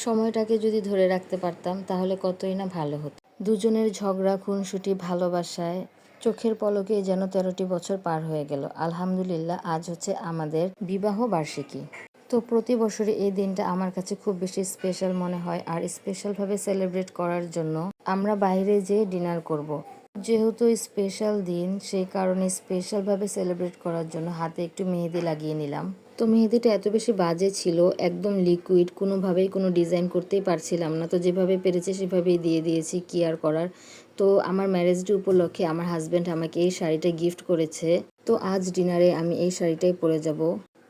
সময়টাকে যদি ধরে রাখতে পারতাম তাহলে কতই না ভালো হতো। দুজনের ঝগড়া, খুনসুটি, ভালোবাসায় চোখের পলকে যেন 13টি বছর পার হয়ে গেল। আলহামদুলিল্লাহ, আজ হচ্ছে আমাদের বিবাহ বার্ষিকী। তো প্রতি বছরই এই দিনটা আমার কাছে খুব বেশি স্পেশাল মনে হয়, আর স্পেশালভাবে সেলিব্রেট করার জন্য আমরা বাইরে যেয়ে ডিনার করব। যেহেতু স্পেশাল দিন, সেই কারণে স্পেশালভাবে সেলিব্রেট করার জন্য হাতে একটু মেহেদি লাগিয়ে নিলাম। তো মেহেদিটা এত বেশি বাজে ছিল, একদম লিকুইড, কোনোভাবেই কোনো ডিজাইন করতেই পারছিলাম না। তো যেভাবে পেরেছি সেভাবেই দিয়ে দিয়েছি, কি আর করার। তো আমার ম্যারেজ ডে উপলক্ষে আমার হাজব্যান্ড আমাকে এই শাড়িটা গিফট করেছে। তো আজ ডিনারে আমি এই শাড়িটাই পরে যাব।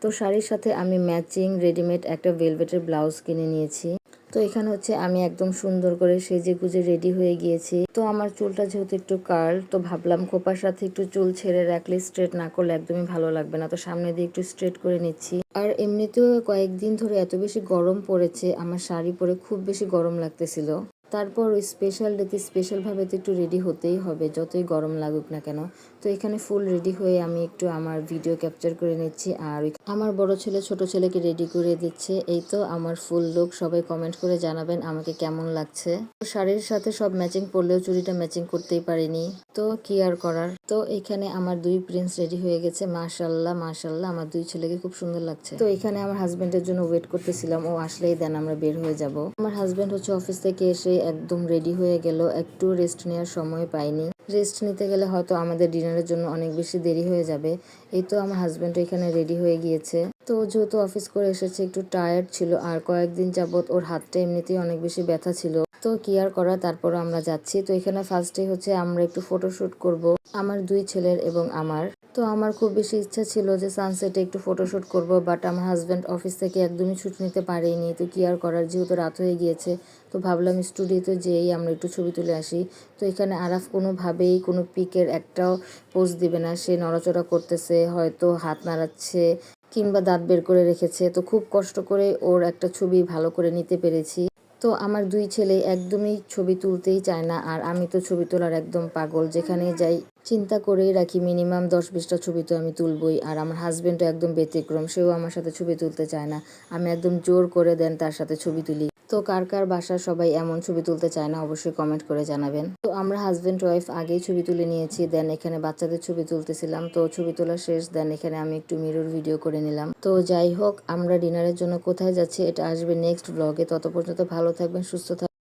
তো শাড়ির সাথে আমি ম্যাচিং রেডিমেড একটা ভেলভেটের ব্লাউজ কিনে নিয়েছি। তো এখানে হচ্ছে আমি একদম সুন্দর করে সেজে গুজে রেডি হয়ে গিয়েছি। তো আমার চুলটা যেহেতু একটু কার্ল, তো ভাবলাম খোপার সাথে একটু চুল ছেড়ে রাখলে, স্ট্রেট না করলে একদমই ভালো লাগবে না। তো সামনে দিয়ে একটু স্ট্রেট করে নিচ্ছি। আর এমনিতেও কয়েকদিন ধরে এত বেশি গরম পড়েছে, আমার শাড়ি পরে খুব বেশি গরম লাগতেছিল। তারপর ওই স্পেশাল ডেতে স্পেশালভাবে তো একটু রেডি হতেই হবে, যতই গরম লাগুক না কেন। তো এখানে ফুল রেডি হয়ে আমি একটু আমার ভিডিও ক্যাপচার করে নিচ্ছি, আর আমার বড় ছেলে ছোট ছেলেকে রেডি করে দিচ্ছে। এই তো আমার ফুল লুক। সবাই কমেন্ট করে জানাবেন আমাকে কেমন লাগছে। শাড়ির সাথে সব ম্যাচিং পরলেও চুড়িটা ম্যাচিং করতেই পারিনি, তো কি আর করার। তো এখানে আমার দুই প্রিন্স রেডি হয়ে গেছে। মাশাল্লাহ মাশাল্লাহ, আমার দুই ছেলেকে খুব সুন্দর লাগছে। তো এখানে আমার হাজবেন্ডের জন্য ওয়েট করতেছিলাম, ও আসলেই দেন আমরা বের হয়ে যাব। আমার হাজবেন্ড হচ্ছে অফিস থেকে এসে একদম রেডি হয়ে গেল, একটু রেস্ট নেওয়ার সময় পাইনি। রেস্ট নিতে গেলে হয়তো আমাদের ডিনারের জন্য অনেক বেশি দেরি হয়ে যাবে। এই তো আমার হাজবেন্ড এখানে রেডি হয়ে গিয়েছে। তো যেহেতু অফিস করে এসেছে, একটু টায়ার্ড ছিল, আর কয়েকদিন যাবত ওর হাতটা এমনিতেই অনেক বেশি ব্যথা ছিল। তো কি আর করা, তারপর আমরা যাচ্ছি। তো এখানে ফার্স্টে হচ্ছে আমরা একটু ফটোশুট করব, আমার দুই ছেলের এবং আমার। তো আমার খুব বেশি ইচ্ছা ছিল যে সানসেটে একটু ফটোশুট করব, বাট আমার হাজব্যান্ড অফিস থেকে একদমই ছুটি নিতে পারেনি। তো কি আর করার, যেহেতু রাত হয়ে গিয়েছে, তো ভাবলাম স্টুডিওতে যেয়েই আমরা একটু ছবি তুলে আসি। তো এখানে আরাফ কোনোভাবেই কোনো পিকের একটাও পোজ দিবে না। সে নড়াচড়া করতেছে, হয়তো হাত নাড়াচ্ছে কিংবা দাঁত বের করে রেখেছে। তো খুব কষ্ট করে ওর একটা ছবি ভালো করে নিতে পেরেছি। তো আমার দুই ছেলে একদমই ছবি তুলতেই চায় না, আর আমি তো ছবি তোলার একদম পাগল। যেখানেই যাই চিন্তা করেই রাখি মিনিমাম 10-20টা ছবি তো আমি তুলবই। আর আমার হাজবেন্ডও একদম ব্যতিক্রম, সেও আমার সাথে ছবি তুলতে চায় না। আমি একদম জোর করে দেন তার সাথে ছবি তুলি। তো কার কার বাসার সবাই এমন ছবি তুলতে চায় না, অবশ্যই কমেন্ট করে জানাবেন। তো আমরা হাজবেন্ড ওয়াইফ আগেই ছবি তুলে নিয়েছি, দেন এখানে বাচ্চাদের ছবি তুলতেছিলাম। তো ছবি তোলা শেষ, দেন এখানে আমি একটু মিরর ভিডিও করে নিলাম। তো যাই হোক, আমরা ডিনারের জন্য কোথায় যাচ্ছি এটা আসবে নেক্সট ব্লগে। তত পর্যন্ত ভালো থাকবেন, সুস্থ থাকবেন।